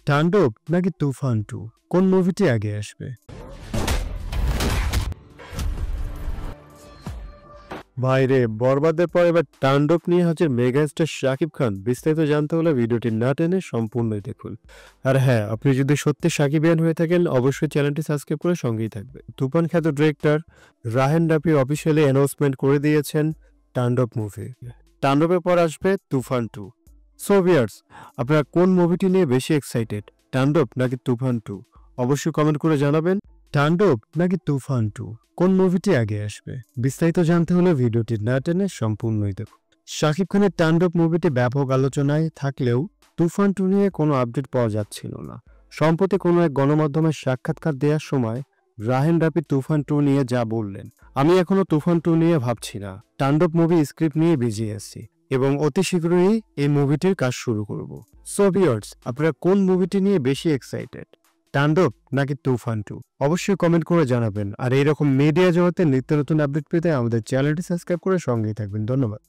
তাণ্ডব নাকি তুফান 2 কোন মুভিটি আগে আসবে? ভাইরে বরবাদের পর এবার তাণ্ডব নিয়ে হচ্ছে মেগাস্টার শাকিব খান। বিস্তারিত জানতে হলে ভিডিওটি না টেনে সম্পূর্ণই দেখুন। আর হ্যাঁ, আপনি যদি সত্যি শাকিবিয়ান হয়ে থাকেন অবশ্যই চ্যানেলটি সাবস্ক্রাইব করে সঙ্গেই থাকবে। তুফান খ্যাত ডিরেক্টর রাহেন রাফি অফিসিয়ালি অ্যানাউন্সমেন্ট করে দিয়েছেন তাণ্ডব মুভি। তাণ্ডবের পর আসবে তুফান 2। সো ভিউয়ার্স, আপনারা কোন মুভিটি নিয়ে বেশি এক্সাইটেড, তাণ্ডব নাকি তুফান 2? অবশ্যই কমেন্ট করে জানাবেন। তাণ্ডব নাকি তুফান 2 কোন মুভিটি আগে আসবে? বিস্তারিত জানতে হলে ভিডিওটি না টেনে সম্পূর্ণই দেখুন। শাকিব খানের তাণ্ডব মুভিটি ব্যাপক আলোচনায় থাকলেও তুফান 2 নিয়ে কোনো আপডেট পাওয়া যাচ্ছিল না। সম্প্রতি কোনো এক গণমাধ্যমের সাক্ষাৎকার দেওয়ার সময় রাহেন রাফি তুফান 2 নিয়ে যা বললেন, আমি এখনো তুফান 2 নিয়ে ভাবছি না, তাণ্ডব মুভি স্ক্রিপ্ট নিয়ে বিজি আছি এবং অতি শীঘ্রই এই মুভিটির কাজ শুরু করব। সো ভিউয়ার্স, আপনারা কোন মুভিটি নিয়ে বেশি এক্সাইটেড, তাণ্ডব নাকি তুফান 2? অবশ্যই কমেন্ট করে জানাবেন। আর এইরকম মিডিয়া জগতে নিত্য নতুন আপডেট পেতে আমাদের চ্যানেলটি সাবস্ক্রাইব করে সঙ্গেই থাকবেন। ধন্যবাদ।